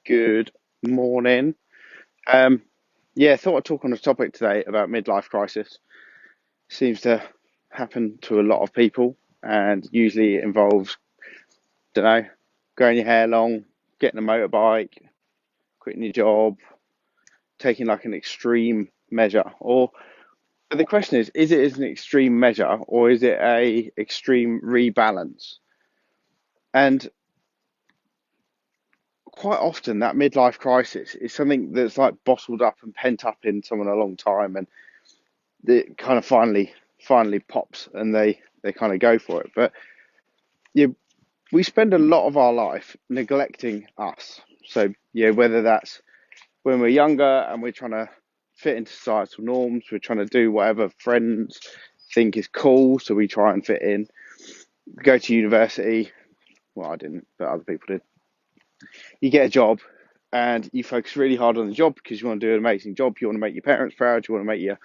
Good morning. Um, yeah, thought I'd talk on a topic today about midlife crisis. Seems to happen to a lot of people, and usually it involves, don't know, growing your hair long, getting a motorbike, quitting your job, taking like an extreme measure. But the question is it an extreme measure or is it a extreme rebalance? And quite often that midlife crisis is something that's like bottled up and pent up in someone a long time, and it kind of finally pops and they kind of go for it. But yeah, we spend a lot of our life neglecting us. So yeah, whether that's when we're younger and we're trying to fit into societal norms, we're trying to do whatever friends think is cool, so we try and fit in. Go to university. Well, I didn't, but other people did. You get a job and you focus really hard on the job because you want to do an amazing job. You want to make your parents proud. You want to make your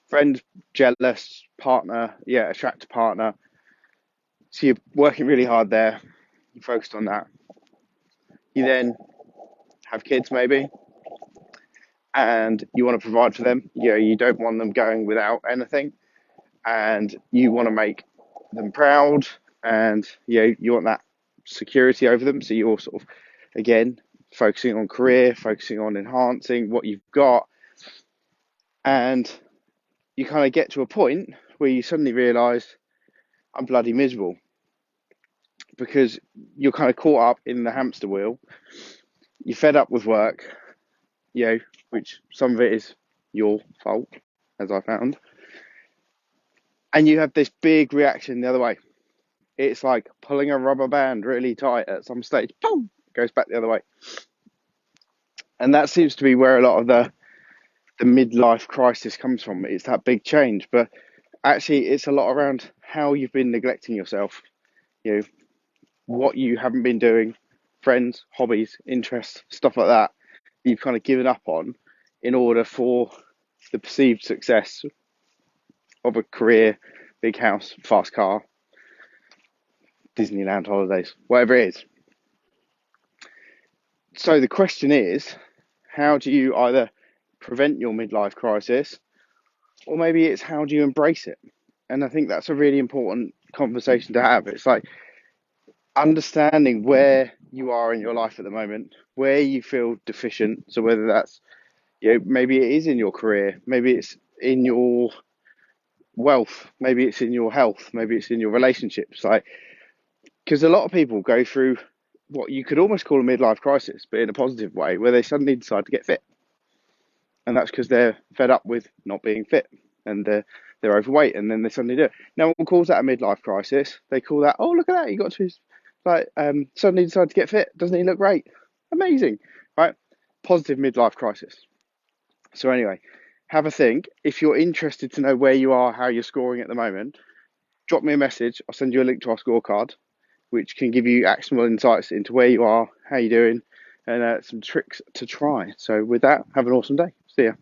friend jealous, partner, yeah, attract a partner. So you're working really hard there. You focused on that. You then have kids maybe, and you want to provide for them. You don't want them going without anything, and you want to make them proud, and you want that security over them. So you're sort of again focusing on career, focusing on enhancing what you've got, and you kind of get to a point where you suddenly realise I'm bloody miserable because you're kind of caught up in the hamster wheel. You're fed up with work, which some of it is your fault, as I found, and you have this big reaction the other way. It's like pulling a rubber band really tight at some stage, boom, it goes back the other way. And that seems to be where a lot of the midlife crisis comes from. It's that big change, but actually, it's a lot around how you've been neglecting yourself, you know, what you haven't been doing, friends, hobbies, interests, stuff like that, you've kind of given up on in order for the perceived success of a career, big house, fast car, Disneyland holidays, whatever it is. So the question is, how do you either prevent your midlife crisis, or maybe it's how do you embrace it? And I think that's a really important conversation to have. It's like understanding where you are in your life at the moment, where you feel deficient. So whether that's, maybe it is in your career, maybe it's in your wealth, maybe it's in your health, maybe it's in your relationships. Like, because a lot of people go through what you could almost call a midlife crisis, but in a positive way, where they suddenly decide to get fit, and that's because they're fed up with not being fit and they're overweight, and then they suddenly do it. No one calls that a midlife crisis. They call that, oh, look at that, he got to his suddenly decided to get fit. Doesn't he look great? Amazing, right? Positive midlife crisis. So anyway, have a think. If you're interested to know where you are, how you're scoring at the moment, drop me a message. I'll send you a link to our scorecard, which can give you actionable insights into where you are, how you're doing, and some tricks to try. So with that, have an awesome day. See ya.